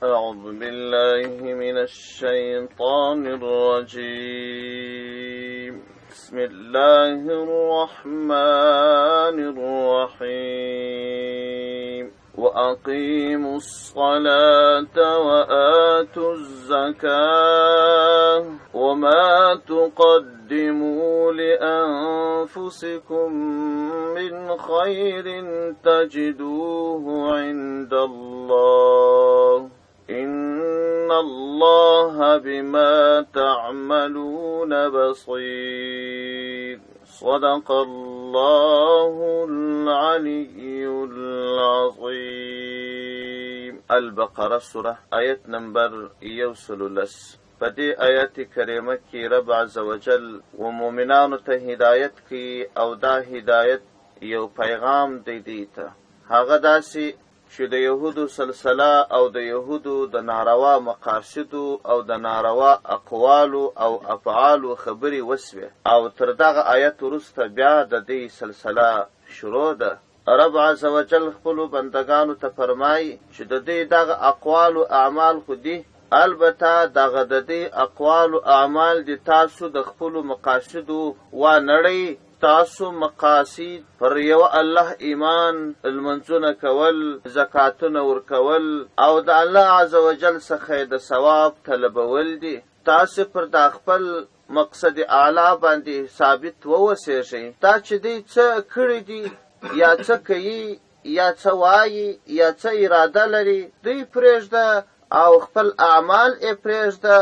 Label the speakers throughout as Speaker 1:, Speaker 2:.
Speaker 1: أعوذ بالله من الشيطان الرجيم بسم الله الرحمن الرحيم وأقيموا الصلاة وآتوا الزكاة وما تقدموا لأنفسكم من خير تجدوه عند الله إن الله بما تعملون بصير صدق الله العلي العظيم. البقرة سورة آیت نمبر 113. په دې آیت کریمه کې رب عز وجل و مؤمنانو ته هدایت کوي او دا هدایت یو پیغام دی ته هغه داسې چې د یهودو سلسله او د یهودو د ناروا مقاصدو او د ناروا اقوالو او افعالو خبرې وسوې او تر دغه آیت وروسته بیا د دې سلسله شروع ده. رب عز وجل خپلو بندگانو ته فرمایي چې د دې دغه اقوال او اعمال خو دي، البته دغه د دې اقوال او اعمال دي تاسو د خپلو مقاصدو وانړئ. تاسو مقاصد پر یو الله ایمان، المنځونه کول، زکاتونه ورکول او د الله عز وجل څخه د ثواب طلبول دي. تاسو پر د خپل مقصد اعلی باندې ثابت ووسیږئ. دا چې دی څه کړی دي یا څه کوي یا څه وایي یا څه اراده لري دوی پرېږده او خپل اعمال یې پرېږده.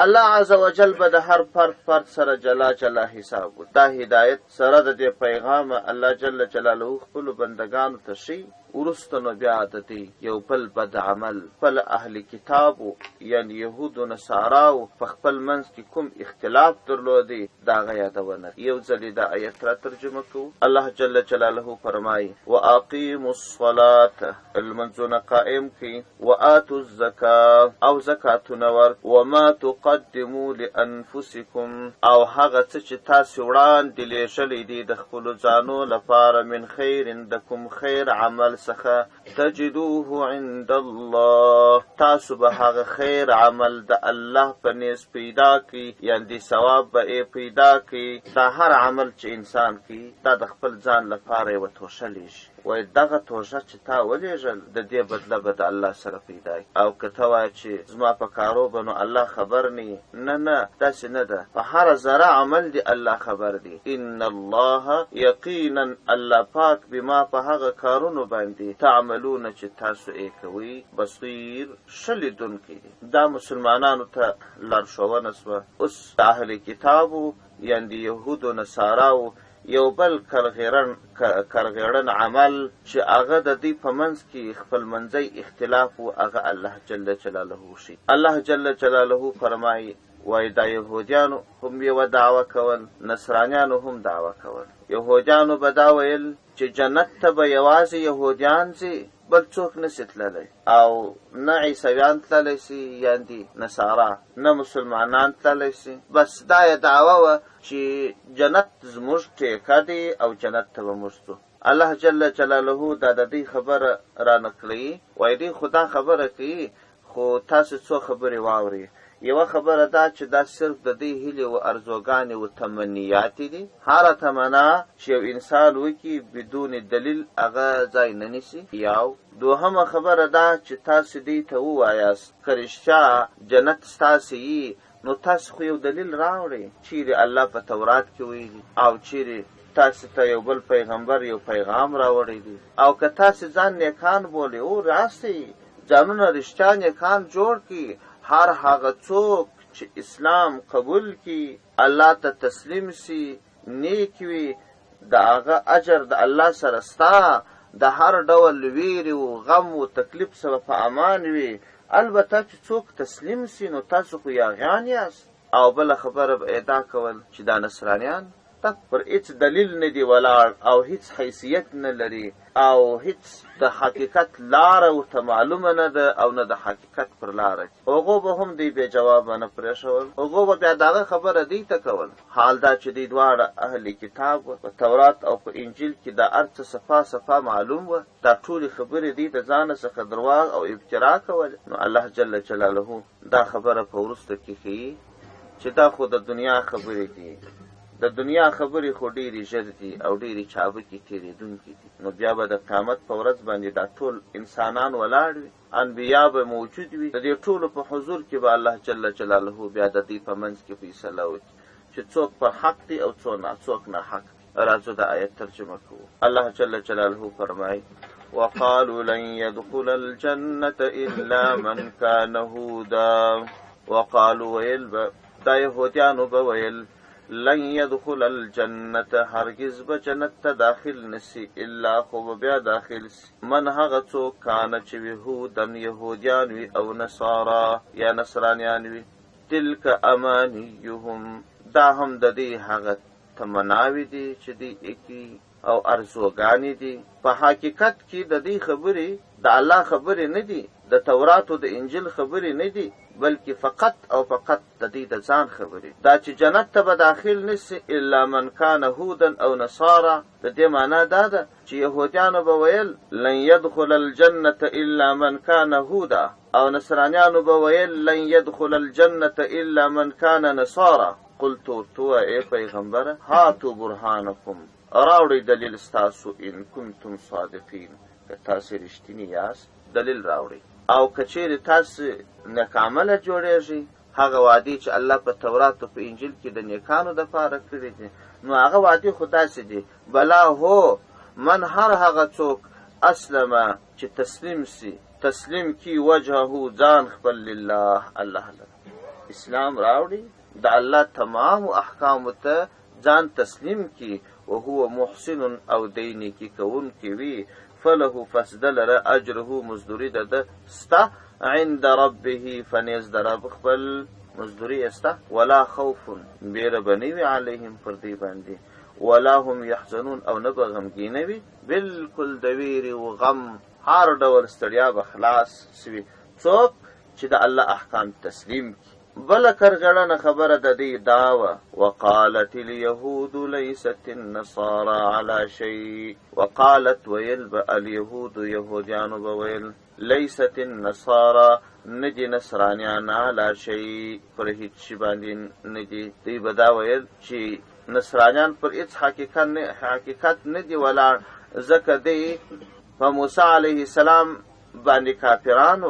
Speaker 1: الله عز وجل به د هر فرد سره جلا حساب وکړي. دا هدایت سره د دې پیغام الله جل جلاله خپلو بندګانو ته ښیي. وروسته نو بیا د دې یو بل بد عمل خپل اهل کتابو یعنی یهودو نصاراو په خپل منځ کې کوم اختلاف درلودی د هغه یادونه. یو ځلې دا آیت را ترجمه کوو. الله جل جلاله فرمایي واقیموا الصلاة، المنځونه قائم کړئ، وآتوا الزکاة او زکاتونه ورکړئ، وما تقدموا لانفسکم او هغه څه چې تاسو وړاندې لیږلی دي د خپلو ځانو لپاره من خیر د کوم خیر عمل څخه تجدوه عند الله، تاسو به هغه خیر عمل د الله په نیز پیدا کړي، یعنې ثواب به یې پیدا کړي. دا هر عمل چې انسان کوي دا د خپل ځان لپاره یوه توشه لیږي. وایي دغه توشه چې تا ولیږل د دې بدله به د الله سره پیدا کړي. او که ته وایه چې زما په کارو به نو الله خبر نه، نه داسې نه ده. په هر ذره عمل دی الله خبر دی. ان الله یقینا الله پاک بما په هغه کارونو باندې تعملون چې تاسو یې کوئ بصیر ښه لیدونکی دی. دا مسلمانانو ته لارښوونه شوه. اوس د اهل کتابو یعنې یهودو نصاراو یو بل کرغیړن عمل چې هغه د دوی په منځ کې خپل منځي اختلاف و هغه الله جل جلاله شي. الله جل جلاله فرمایي وای دا یهودیانو هم یوه دعوه کول، نصرانیانو هم دعوه کول. یهودیانو به دا ویل چې جنت ته به یوازې یهودیان ځي، بل څوک نسي تللی، او نه عیسویان تللی سي یعنې نصارا، نه مسلمانان تللی سي. بس دا یې دعوه وه چې جنت زموږ ټیکه دی او جنت ته به موږ ځو. الله جل جلاله دا د دې خبره را نقلوي. وایي دوی خو دا خبره کوي خو تاسو څو خبرې واورئ. یوه خبره دا چې دا صرف د دې هیلې و ارزوګانې و تمنیاتې دي. هره تمنا چې یو انسان وکړي بدون دلیل هغه ځای نه نیسي. یو دوهمه خبره دا چې تاسو دې ته ووایاست که رښتیا جنت ستاسې یي نو تاسو خو یو دلیل راوړئ چیرې الله په تورات کې ویلي او چیرې تاسو ته یو بل پیغمبر یو پیغام راوړی دی. او که تاسو ځان نیکان بولئ او راسئ ځانونه رښتیا نیکان جوړ کړي. هر هغه څوک چې اسلام قبول کړي الله ته تسلیم سي نیک وي د هغه اجر د الله سره ستا د هر ډول ویرې و غم و تکلیف سره په امان وي. البته چې څوک تسلیم سي نو تاسو خو یاغیان یاست. او بله خبره به ادا کول چې دا نصرانیان تک پر هیڅ دلیل نه دی ولاړ او هیڅ حیثیت نه لري او هیڅ د حقیقت لاره ورته معلومه نه ده او نه د حقیقت پر لاره هغو به هم دی بې جوابه نه پرېښول هغو به بیا دغه خبره دی ته کول حال دا چې دوی دواړه اهل کتاب وه په تورات او په انجیل کې دا هر څه صفا صفا معلوم وه دا ټولې خبرې دی د ځانه څخه درواغ او ابترا کول نو الله جل جلاله دا خبره په وروسته کې ښیي چې دا خو د دنیا خبرې دي د دنیا خبرې خو ډېرې ژر دي او ډېرې چابکې تېرېدونکې دي نو بیا به د قیامت په ورځ باندې دا ټول انسانان ولاړ وي انبیا به موجود وي د دې ټولو په حضور کې به الله جل جلاله بیا د دې په منځ کې فیصله وکړي چې څوک پر حق دي او څوک ناحق دي راځو د آیت ترجمه کوو الله جل جلاله فرمایي وقالوا لن يدخل الجنة إلا من كان هودا وقالوا ویل دا یهودیانو به ویل لن يدخل الجنة هرگز به جنت ته داخل نسی الا خو بیا داخل سی من هغه څوک کانه چې وي هودن یهودیان وي او نصارا یا نصرانیان وي تلک امانیهم دا هم د دې هغه تمناوي دي چې دی اکی او ارزوګانې دي په حقیقت کې د دې خبرې د الله خبرې نه دي د تورات او د انجیل خبرې نه دي بلکې فقط او فقط د دې د ځان خبرې دا چې جنت ته به داخل نسی الا من کان هودا او نصارا د دې معنا دا ده چې یهودیانو به ویل لن يدخل الجنة الا من کان هودا او نصرانیانو به ویل لن يدخل الجنة الا من کان نصارا قلت تو ای پیغمبره هاتو برهانکم راوړئ دلیل ستاسو ان کنتم صادقین که تاسو رښتیني یاست دلیل راوړئ او که چیرې تاسو نیکعمله جوړیږئ هغه وعدې چې الله په تورات او په انجیل کې د نیکانو دپاره کړي دي نو هغه وعدې خو داسې دي بلا هو من هر هغه څوک اسلمه چې تسلیم کی وجهه ځان خپل لله الله لره اسلام راوړي د الله تمام احکامو ته ځان تسلیم کی وهو محسن او دینی کی کون کی وی فله فسدل را اجره مزدوری ده ستا عند ربه فنیز در رب خپل مزدوری استا ولا خوف بیر بنیوی علیهم پر دی باندې ولا هم يحزنون او نبغمگینوی بالکل دویر و غم هر ډول ستړیا به خلاص سوي څوک چې د الله احکام تسلیم کی بل کرغړنه خبره د دې داوه وقالت اليهود ليست النصارى على شيء وقالت ويل اليهود يهوديان بويل ليست النصارى ندي نصرانيان على شيء پر هیڅ شي باندې ندي دی بدا ویل چې نصرانيان پر هیڅ حقیقت ندي ولاړ ځکه دی په موسی عليه السلام باندې کافران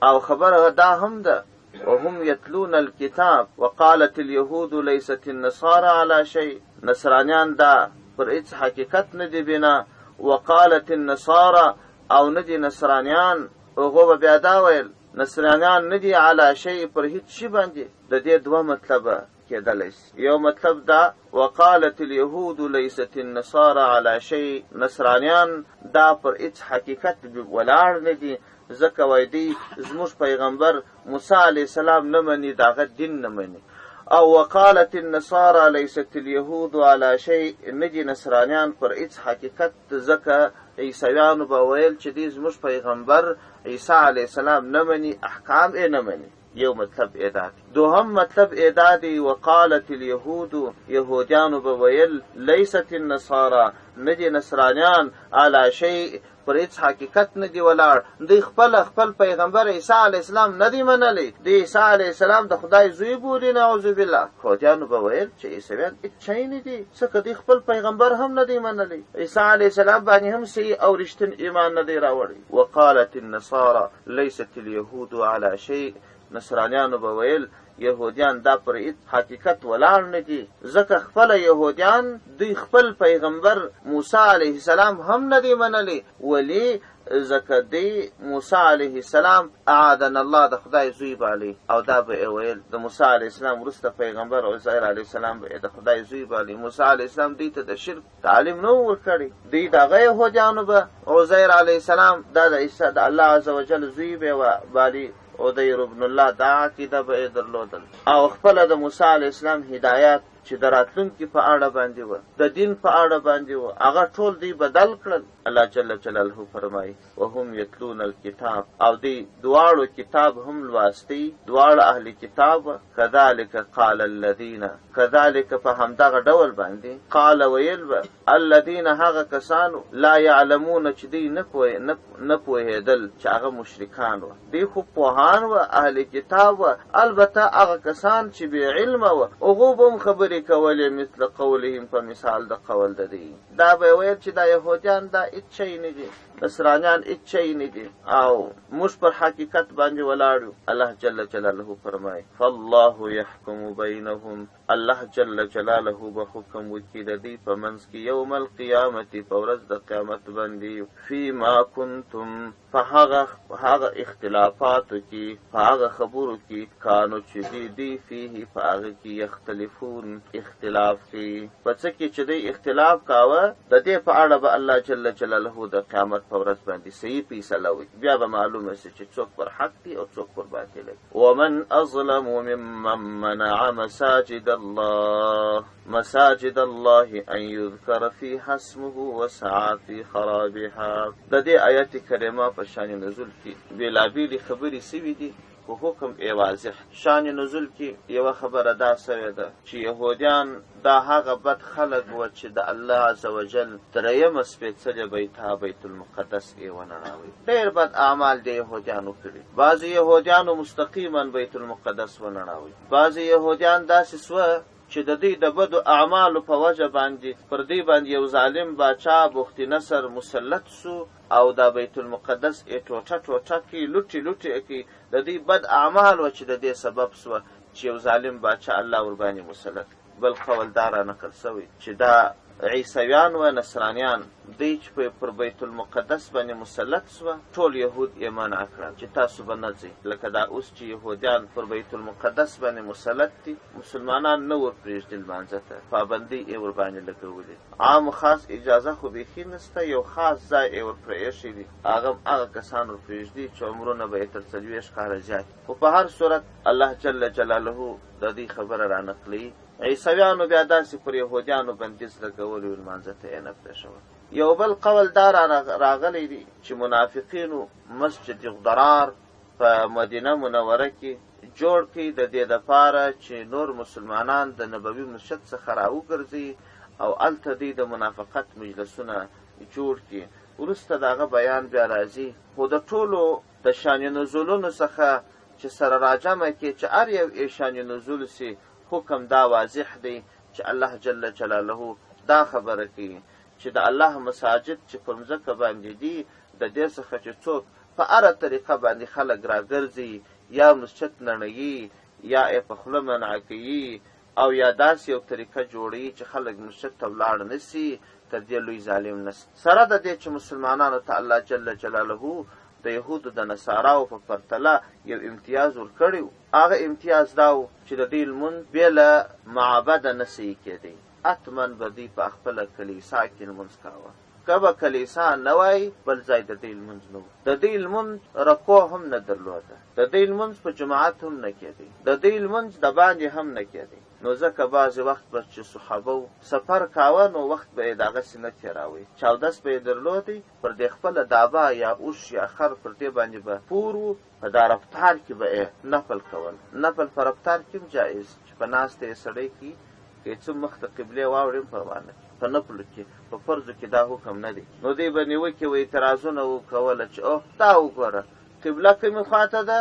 Speaker 1: او خبره دا هم ده وهم يتلون الكتاب وقالت اليهود ليست النصارى على شيء نصرانيان دا پر هیڅ حقیقت ندي بنا وقالت النصارى او ندي نصرانيان هغه بیا دا ویل نصرانيان ندي على شيء پر هیڅ شي باندې د دې دوه مطلب کېدلی یو مطلب دا وقالت اليهود ليست النصارى على شيء نصرانيان دا پر هیڅ حقیقت ولاړ ندي ځکه وای دی زموږ پیغمبر موسی علیه السلام نه مني دغه دین نه مني او وقالت النصارى ليست اليهود على شيء ندي نصرانیان پر هیڅ حقیقت ځکه عیسویانو به ویل چې دی زموږ پیغمبر عیسی علیه السلام نه مني احکام یې نه مني یو مطلب ادا دوهم مطلب ادا دی وقالت اليهود یهودیانو به ویل ليست النصارى ندي نصرانیان على شيء پر هیڅ حقیقت ندي ولاړ دوی خپل پیغمبر عیسی علیه السلام ندي منلی د عیسی علیه السلام د خدای زوی بولي نعوذ بالله یهودیانو به ویل چې عیسویان هیڅ شی نه دي ځکه دوی خپل پیغمبر هم ندي منلی عیسی علیه السلام باندې هم صحیح او رښتین ایمان ندي راوړی وقالت النصارى ليست اليهود على شيء نصرانیانو به ویل یهودیان دا پر هیڅ حقیقت ولاړ نه دي ځکه خپل یهودیان دوی خپل پیغمبر موسی علیه السلام هم نه دي منلی ولی ځکه دی موسی علیه السلام اعاذنا الله د خدای زوی بالی او دا به ویل د موسی علیه السلام وروسته پیغمبر عزیر علیه السلام به د خدای زوی بالی موسی علیه السلام دوی ته د شرک تعلیم نه ورکړی دوی دغه یهودیانو به عزیر علیه السلام دا د عیسی د الله عز وجل زوی به بالی عزیر ابن الله دا عقیده به درلودل او خپل د موسی علیه السلام هدایت چې د راتلونکي په اړه باندې و، د دین په اړه باندې و، هغه ټول دوی بدل کړل. الله جل جلاله فرمایي وهم یتلون الکتاب، او دوی دواړو کتاب هم لواستی، دواړه اهل کتاب. کذالک قال الذین، کذالک په همدغه ډول باندې قال ویل به الذین هغه کسانو لا یعلمون چې دوی نه پوهېدل چې هغه مشرکان و. دوی خو پوهان و، اهل کتاب و، البته هغه کسان چې بې علمه و هغو به هم خبرې کولې مثل قولهم، په مثال د قول د دوی. دا به ویل چې دا یهودیان دا هېڅ شی نه دي، نصرانیان هېڅ شی نه دي، او موږ پر حقیقت باندې ولاړ یو. الله جل جلاله فرمایي فالله یحکم بینهم، الله جل جلاله به حکم وکړي د دوی په منځ کې یوم القیامت، په ورځ د قیامت باندې، فیما کنتم، په هغه اختلافاتو کې، په هغه خبرو کې، کانو چې دی فیه، په هغه کې یختلفون، اختلاف کوي. په څه کې چې دی اختلاف کاوه، د دې په اړه به الله جل جلاله د قیامت په ورځ باندې صحیح فیصله وکړي. بیا به معلومه شي چې څوک پر حق دی او څوک پر باطل دی. ومن اظلم ممن منع مساجد الله، مساجد الله ان یذکر فیها اسمه وسعى فی خرابها. د دې آیت کریمه په شان نزول کې بېلابېلې خبرې سوي دي، خو حکم یې واضح. شان نزول کې یوه خبره دا سوې ده چې یهودیان دا هغه بد خلک و چې د الله عز وجل درېیمه سپېڅلې بیت المقدس یې ونړاوی. ډېر بد اعمال د یهودیانو کړي. بعضې یهودیانو مستقیما بیت المقدس ونړاوی، بعضې یهودیان داسې سوه چې د دوی د بدو اعمالو په وجه باندې پر دوی باندې یو ظالم باچا بخت نصر مسلط سو، او دا بیت المقدس یې ټوټه ټوټه کړي، لوټې لوټې کړي. د دوی بد اعمال و چې د دې سبب سوه چې یو ظالم باچا الله ورباندې مسلط. بل قول دا را نقل سوی چې دا عیسویان و نصرانیان دوی چې پر بیت المقدس باندې مسلط سوه، ټول یهود یې منع کړل چې تاسو به نه ځئ. لکه دا اوس چې یهودیان پر بیت المقدس باندې مسلط دي، مسلمانان نه ور پرېږدي لمانځه ته، پابندۍ یې ورباندې لګولې. عام خاص اجازه خو بیخي نشته، یو خاص ځای یې ور پرېښی دي، هغه کسان ور پرېږدي چې عمرونه به یې تر 40 کاله زیات. خو په هر صورت الله جل جلاله د دې خبره را نقلوي. عیسویانو بیا داسې پر یهودیانو بندیز لګولی و، لمانځه ته یې نه پرېښول. یو بل قول دا راغلی دی چې منافقینو مسجد ضرار په مدینه منوره کې جوړ کړي د دې دپاره چې نور مسلمانان د نبوي مسجد څخه راوګرځي، او هلته دوی د منافقت مجلسونه جوړ کړي. وروسته د هغه بیان بیا راځي، خو د ټولو د شان نزولونو څخه چې سره راجمع کړي چې هر یو یې شان نزول سي، حکم دا واضح دی چې الله جل جلاله دا خبره کوي چې د الله مساجد چې پر مځکه باندې دي، د دې څخه چې څوک په هره طریقه باندې خلک راګرځي، یا مسجد نړوي، یا یې په خوله منع کوي، او یا داسې یو طریقه جوړوي چې خلک مسجد ته ولاړ نسي، تر دې لوی ظالم نسي. سره د دې چې مسلمانانو ته الله جل جلاله د یهودو د نصاراو په پرتله یو امتیاز ورکړی و. هغه امتیاز دا و چې د دوی لمونځ بې له معبده نه صحیح کېدی، حتما به دوی په خپله کلیسا کې لمونځ کاوه. که به کلیسا نه وای، بل ځای د دوی لمونځ نه و. د دوی لمونځ رکوع هم نه درلوده، د دوی لمونځ په جماعت هم نه کېدی، د دوی لمونځ د باندې هم نه کېدی. نو ځکه بعضې وخت به چې صحابه سفر کاوه، نو وخت به یې د هغسې نه تېراوی، چاودس به یې درلودی، پر دې خپله دابه یا اوښ یا خر پر دې باندې به پور و، په دا رفتار کې به یې نفل کول. نفل په رفتار کې هم جایز چې په ناسته یې سړی کي، که څه مخ ته قبلې واوړي هم پروا نه کوي. په نفلو کې، په فرضو کې دا حکم نه دی. نو دوی به نیوکې و اعتراضونه وکوله چې اوه دا وګوره قبله کومې خواته ده،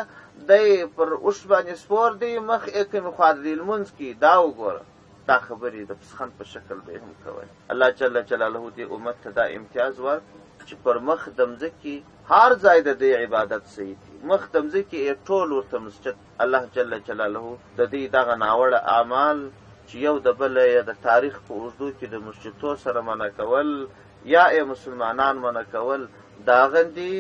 Speaker 1: دی پر اوښ باندې سپور دی، مخ یې کومې خواته دی لمونځ کې، دا وګوره. دا خبرې د پسخند په شکل به یې هم کول. الله جل جلاله دې امت ته دا امتیاز ورکړي چې پر مخ د مځکې هر ځای د دې عبادت صحیح دي، مخ د مځکې یې ټول ورته مسجد. الله جل جلاله د دې دغه ناوړه اعمال چې یو د بله یې د تاریخ په اوږدو کې د مسجدو سره منع کول، یا یې مسلمانان منع کول، دا غندي.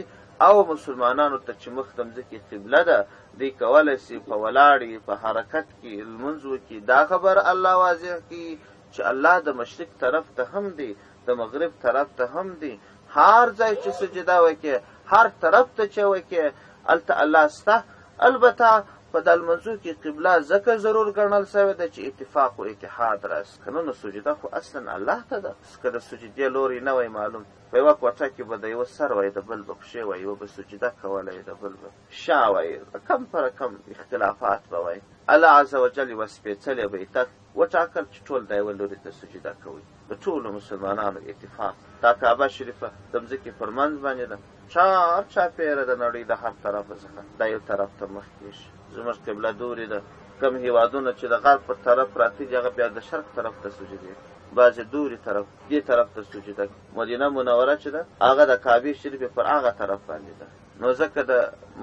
Speaker 1: او مسلمانانو ته چې مخ د مځکې قبله ده، دوی کولی سي په ولاړې په حرکت کې لمونځ وکړي. دا خبر الله واضح کړي چې الله د مشرق طرف ته هم دی، د مغرب طرف ته هم دی. هر ځای چې سجده وکړي، هر طرف ته چې وکړي، هلته الله سته. البته په دا لمونځو کې قبله ځکه ضرور ګڼل سوې ده چې اتفاق و اتحاد راسي. که نه سجده خو اصلا الله ته ده. که د سجدې لوری نه وی معلوم، په یوه کوټه کې به د یوه سر وی د بل به پښې وی، یوه به سجده کوله د بل به شا وی، کم پر کم اختلافات به وی. الله عز وجل یوه سپېڅلی بیتک وټاکل چې ټول د یوه لوري ته سجده کوي. د ټولو مسلمانانو اتفاق. دا کعبه شریفه د مځکې پر منځ باندې ده، چار چاپېره د نړۍ د هر طرفه څخه دا یو طرف ته مخ کېږي. زموږ قبله دورې ده. کم هېوادونه چې د غرب پر طرف پراته دي هغه بیا د شرق طرف ته سجدې، بعضې دورې طرف دې طرف ته سجده. مدینه منوره چې ده هغه د کعبې شریفې پر هغه طرف باندې ده. نو ځکه د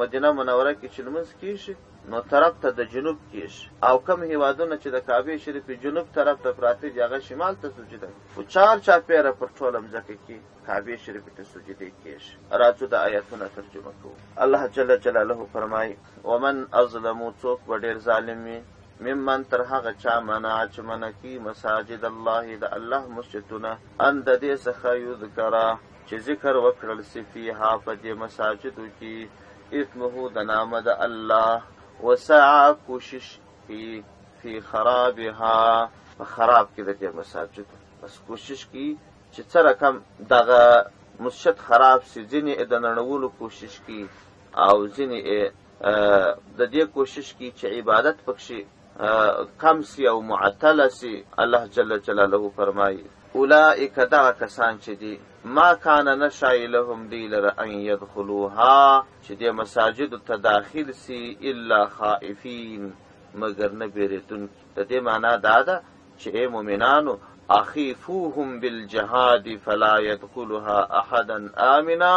Speaker 1: مدینه منوره کې چې لمونځ کېږي نو طرف ته د جنوب کېږي، او کم هېوادونه چې د کعبې شریفې جنوب طرف ته پراته دي هغه شمال ته سجده. خو چار چاپېره پر ټوله مځکه کې کعبې شریفې ته سجدې کېږي. راځو د آیتونه ترجمه کوو. الله جل جلاله فرمایي ومن اظلمو، څوک به ډېر ظالم وي، ممن تر هغه چا منع چې منع کي مساجد الله د الله مسجدونه، ان د دې څخه یذکره چې ذکر وکړل سي فیها په دې مساجدو کې اسمه د نامه د الله، وسعى کوشش فی خرابها، په خراب کې د دې مساجد بس کوشش کی چې څه رقم دغه مسجد خراب سي، ځینې د نړولو کوشش کی او ځینې د دې کوشش کی چې عبادت پکښې کم سي او معطله سي. الله جل جلاله فرمایي اولئک دغه کسان چې دي ما کان نشای لهم دی لره ان یدخلوها، چې دې مساجدو ته داخل سي الا خائفین، مگر نه بیریدونکي. د دې معنا دا ده چې ای مؤمنانو اخیفوهم بالجهاد فلا يدخلها احدا آمنا،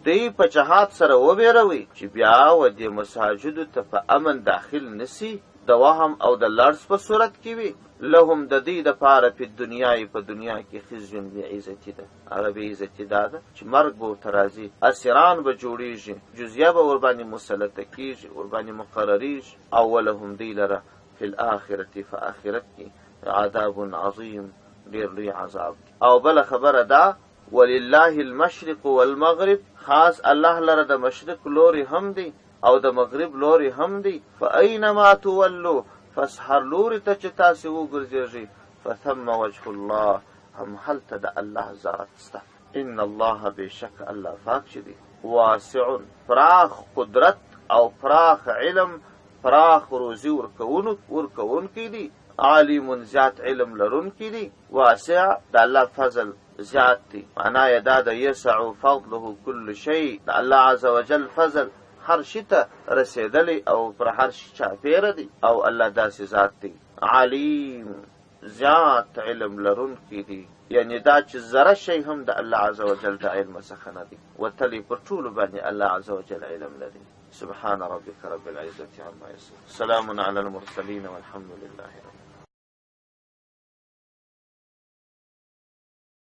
Speaker 1: دی په جهاد سره وبېروئ چې بیا و دې مساجدو ته په امن داخل نسي، د وهم او د لړز په صورت کې وي. لهم د دې دپاره په دنیا په دنیا کې خزي بې عزتي ده. هغه بې عزتي دا ده چې مرګ به ورته راځي، اسیران به جوړېږي، جزیه به ورباندې مسلطه کېږي، ورباندې مقرریږي. او ولهم دی لره فی الآخرة، په آخرت کې عذاب عظیم، ډېر لوی عذاب. او بله خبره دا ولله المشرق والمغرب، خاص الله لره د مشرق لوري هم دی او د مغرب لوري هم دی. فاینما تولو، پس هر لوري ته چې تاسې وګرځېږئ فثم وجه الله، هم هلته د الله ذات سته. ان الله بېشک الله پاک چې دی واسع، پراخ قدرت او پراخ علم، پراخ روزي ورکوونکی دی، عالم زیات علم لرونکی دی. واسع د الله فضل زیات دی، معنا یې دا د یسع فضله کل شی، د الله عز وجل فضل هر شي ته رسېدلی او پر هر شي چاپېره دی. او الله داسې ذات دی علیم، زیات علم لرونکی دی، یعنی دا چې ذره شی هم د الله عز وجل د علم څخه نه دی، وتلی پر ټولو باندې الله عز وجل علم لري. سبحان ربك رب العزة عما يصفون، سلام على المرسلين والحمد لله رب